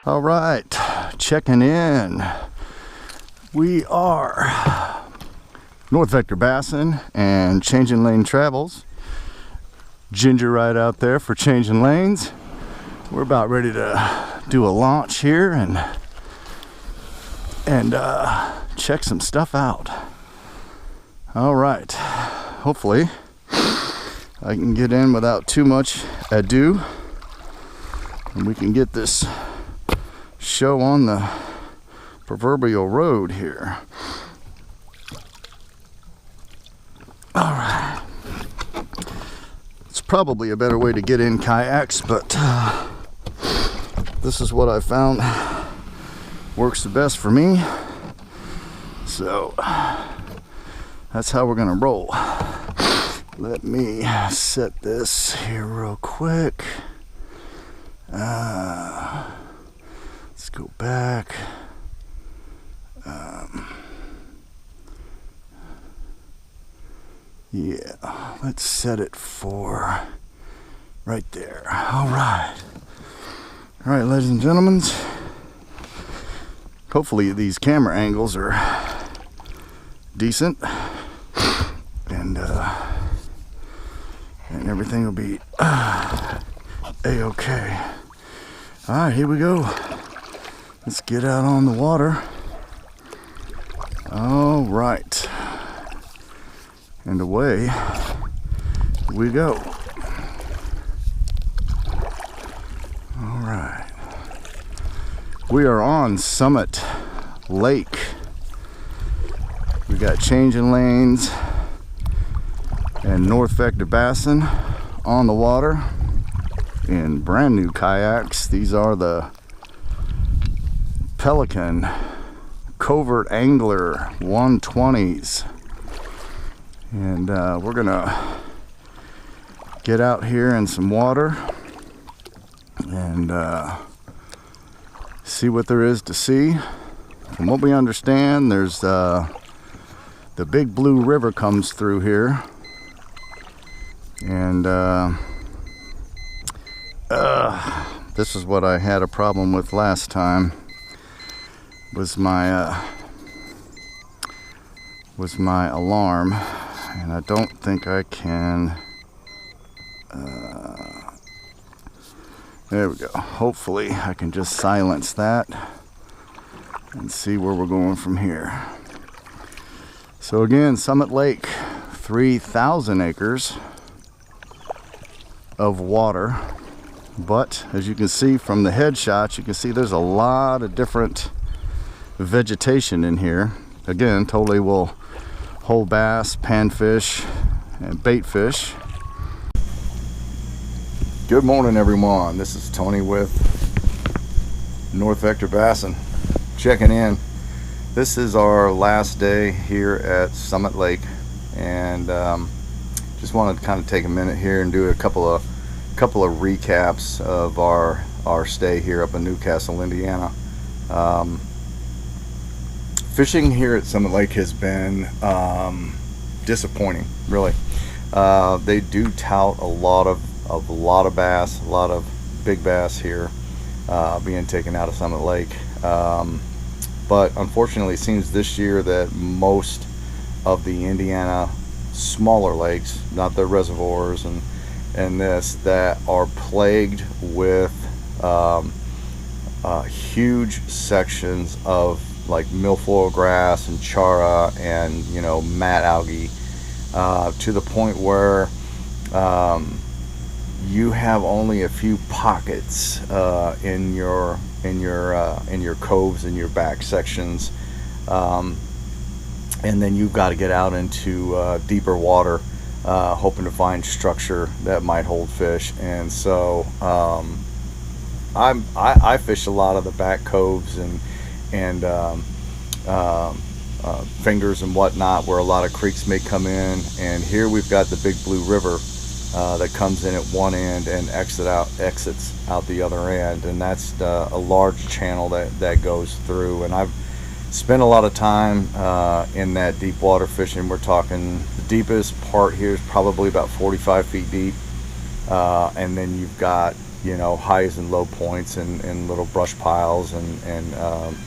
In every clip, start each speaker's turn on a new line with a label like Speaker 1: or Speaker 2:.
Speaker 1: All right, checking in. We are North Vector Bassin and Changing Lane Travels. Ginger right out there for changing lanes. We're about ready to do a launch here and check some stuff out. All right, hopefully I can get in without too much ado and we can get this show on the proverbial road here. All right, it's probably a better way to get in kayaks, but this is what I found works the best for me, so that's how we're gonna roll. Let me set this here real quick. Let's go back. Yeah, let's set it for right there. All right, ladies and gentlemen. Hopefully these camera angles are decent, and everything will be a-okay. All right, here we go. Let's get out on the water. All right, and away we go. All right, we are on Summit Lake. We got Changing Lanes and North Vector Bassin on the water in brand new kayaks. These are the Pelican Covert Angler 120s, and we're gonna get out here in some water and see what there is to see. From what we understand, there's the Big Blue River comes through here, and this is what I had a problem with last time. Was my alarm, and I don't think I can. There we go. Hopefully I can just silence that and see where we're going from here. So again, Summit Lake, 3,000 acres of water, but as you can see from the headshots, you can see there's a lot of different vegetation in here. Again, totally will hold bass, panfish, and bait fish. Good morning, everyone. This is Tony with North Vector Bassin, checking in. This is our last day here at Summit Lake, and just wanted to kind of take a minute here and do a couple of recaps of our stay here up in Newcastle, Indiana. Fishing here at Summit Lake has been disappointing, really. They do tout a lot of bass, a lot of big bass here being taken out of Summit Lake. But unfortunately, it seems this year that most of the Indiana smaller lakes, not the reservoirs and this, that are plagued with huge sections of like milfoil grass and chara and mat algae, to the point where you have only a few pockets in your coves and your back sections, and then you've got to get out into deeper water, hoping to find structure that might hold fish. And so I fish a lot of the back coves and fingers and whatnot, where a lot of creeks may come in, and here we've got the Big Blue River that comes in at one end and exits out the other end, and that's a large channel that goes through. And I've spent a lot of time in that deep water fishing. We're talking the deepest part here is probably about 45 feet deep, and then you've got you know, highs and low points and little brush piles and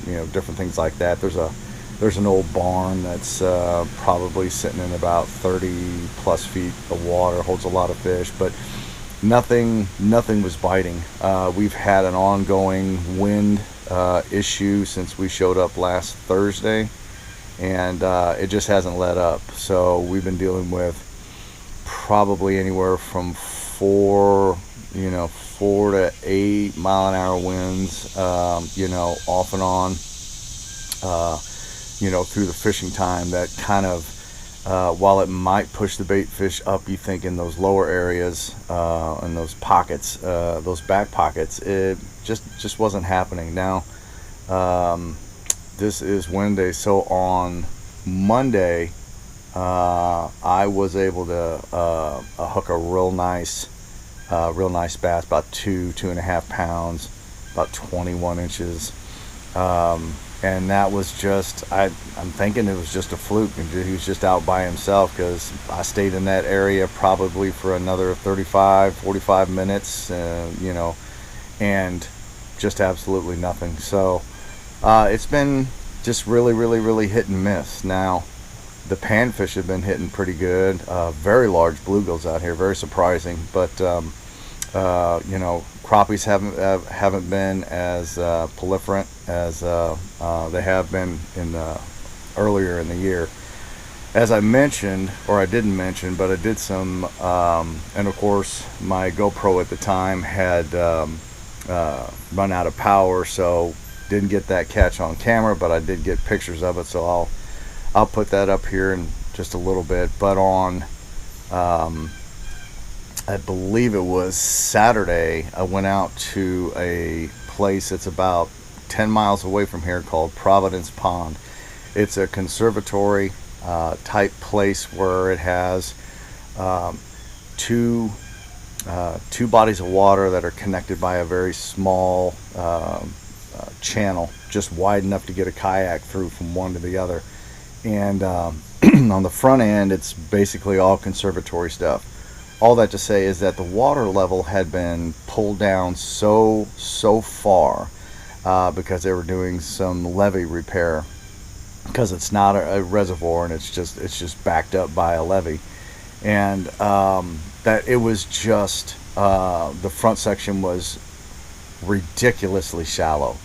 Speaker 1: you know, different things like that. There's an old barn that's probably sitting in about 30 plus feet of water, holds a lot of fish, but nothing was biting. We've had an ongoing wind issue since we showed up last Thursday, and it just hasn't let up. So we've been dealing with probably anywhere from 4 to 8 mile an hour winds, you know, off and on, you know, through the fishing time. That kind of, while it might push the bait fish up, you think, in those lower areas, in those pockets, those back pockets, it just wasn't happening. Now, this is Wednesday, so on Monday, I was able to hook a real nice bass, about 2.5 pounds, about 21 inches. And that was just, I'm thinking it was just a fluke, and he was just out by himself, because I stayed in that area probably for another 45 minutes, you know, and just absolutely nothing. So it's been just really hit and miss. Now, the panfish have been hitting pretty good. Very large bluegills out here, very surprising. But you know, crappies haven't been as proliferant as they have been in earlier in the year. As I mentioned, or I didn't mention, but I did some, and of course my GoPro at the time had run out of power, so didn't get that catch on camera, but I did get pictures of it, so I'll put that up here in just a little bit. But on I believe it was Saturday, I went out to a place that's about 10 miles away from here called Providence Pond. It's a conservatory type place where it has two bodies of water that are connected by a very small channel, just wide enough to get a kayak through from one to the other. And on the front end, it's basically all conservatory stuff. All that to say is that the water level had been pulled down so far because they were doing some levee repair, because it's not a reservoir, and it's just backed up by a levee. And that it was just the front section was ridiculously shallow.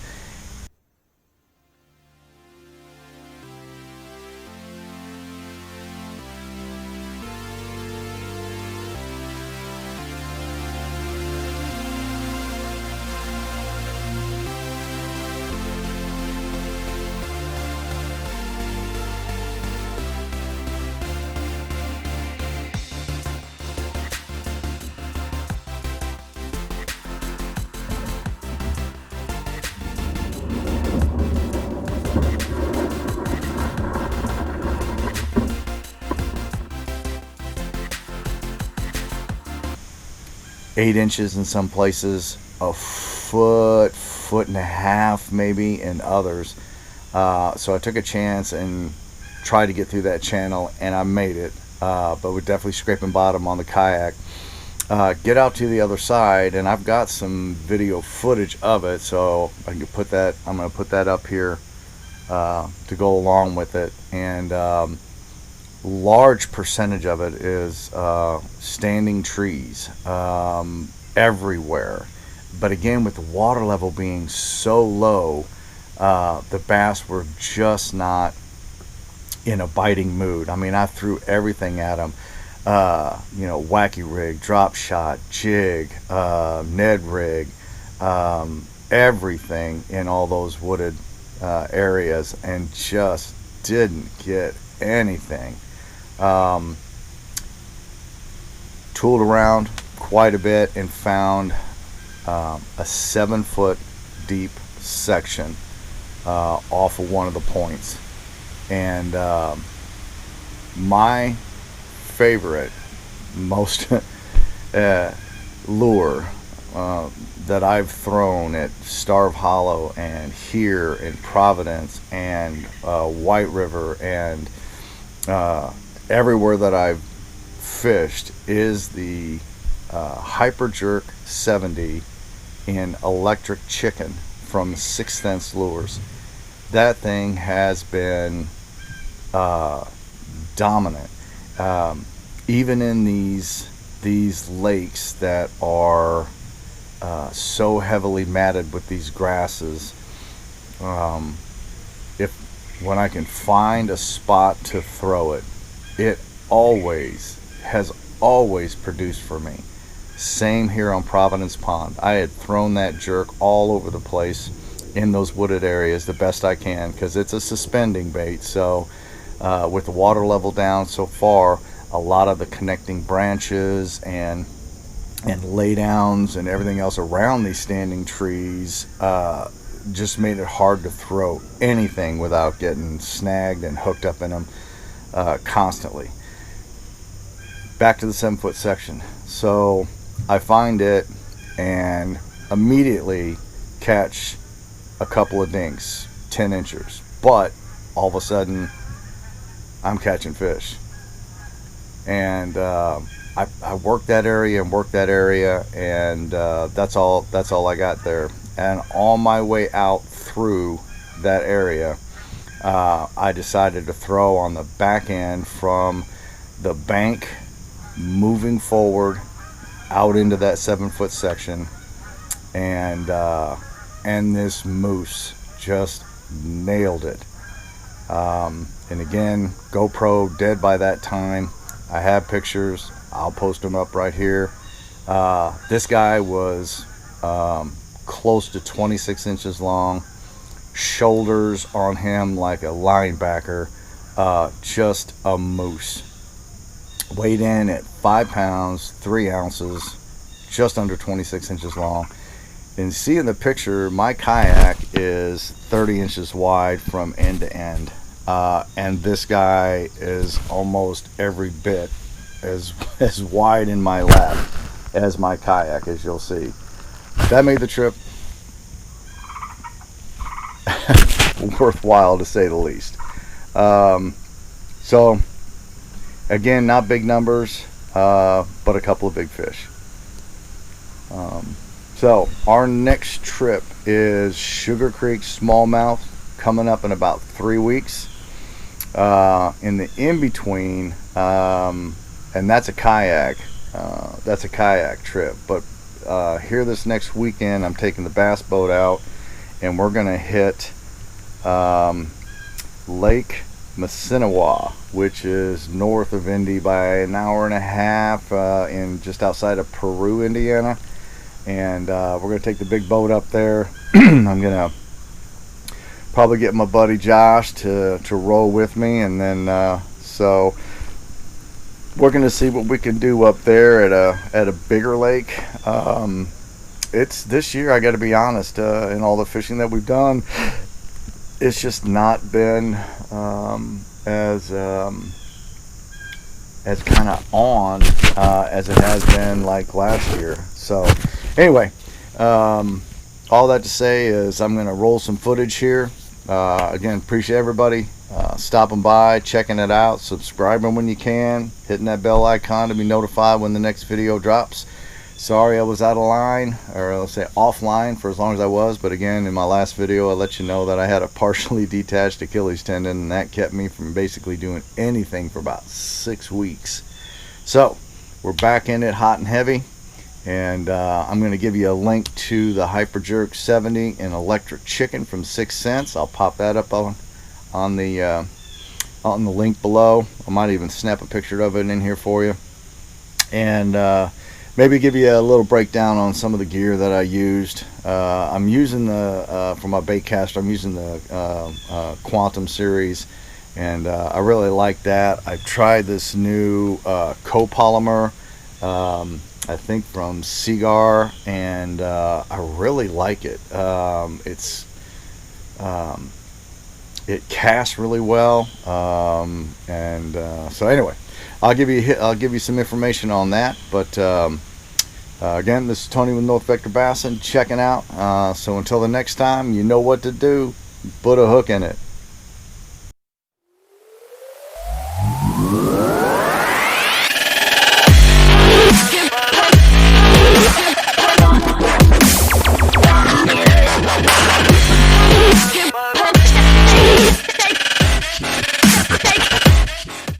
Speaker 1: Eight inches in some places, a foot and a half maybe in others. So I took a chance and tried to get through that channel, and I made it, but we're definitely scraping bottom on the kayak. Get out to the other side, and I've got some video footage of it, so I can put that. I'm going to put that up here to go along with it. And large percentage of it is standing trees everywhere. But again, with the water level being so low, the bass were just not in a biting mood. I mean, I threw everything at them. You know, wacky rig, drop shot, jig, Ned rig, everything in all those wooded areas, and just didn't get anything. Tooled around quite a bit and found a 7-foot deep section off of one of the points. And my favorite, most lure that I've thrown at Starve Hollow and here in Providence and White River and everywhere that I've fished is the HyperJerk 70 in electric chicken from 6th Sense Lures. That thing has been dominant. Even in these lakes that are so heavily matted with these grasses, when I can find a spot to throw it, it has always produced for me. Same here on Providence Pond. I had thrown that jerk all over the place in those wooded areas the best I can, because it's a suspending bait. So with the water level down so far, a lot of the connecting branches and laydowns and everything else around these standing trees just made it hard to throw anything without getting snagged and hooked up in them constantly. Back to the 7-foot section. So I find it and immediately catch a couple of dinks, 10 inchers, but all of a sudden I'm catching fish. And I worked that area and that's all I got there. And on my way out through that area, I decided to throw on the back end from the bank moving forward out into that 7-foot section, and this moose just nailed it. And again, GoPro dead by that time. I have pictures, I'll post them up right here. This guy was close to 26 inches long, shoulders on him like a linebacker, just a moose. Weighed in at 5 pounds 3 ounces, just under 26 inches long. And see in the picture, my kayak is 30 inches wide from end to end, and this guy is almost every bit as wide in my lap as my kayak, as you'll see. That made the trip worthwhile, to say the least. So again, not big numbers, but a couple of big fish. So our next trip is Sugar Creek Smallmouth, coming up in about 3 weeks. In the in-between, and that's a kayak trip, but here this next weekend I'm taking the bass boat out, and we're gonna hit Lake Massinawa, which is north of Indy by an hour and a half, in just outside of Peru, Indiana. And we're gonna take the big boat up there. I'm gonna probably get my buddy Josh to row with me, and then so we're gonna see what we can do up there at a bigger lake. It's this year, I got to be honest, in all the fishing that we've done, it's just not been as kind of on as it has been like last year. So anyway, all that to say is I'm going to roll some footage here. Again, appreciate everybody stopping by, checking it out, subscribing when you can, hitting that bell icon to be notified when the next video drops. Sorry I was out of line, or let's say offline, for as long as I was, but again, in my last video I let you know that I had a partially detached Achilles tendon, and that kept me from basically doing anything for about 6 weeks. So we're back in it hot and heavy, and I'm going to give you a link to the HyperJerk 70 and electric chicken from 6th Sense. I'll pop that up on the link below. I might even snap a picture of it in here for you, and maybe give you a little breakdown on some of the gear that I used. I'm using for my bait caster, I'm using the Quantum series, and I really like that. I've tried this new Copolymer, I think from Cigar, and I really like it. It casts really well, so anyway, I'll give you some information on that. But again, this is Tony with North Vector Bassin checking out. So until the next time, you know what to do. Put a hook in it.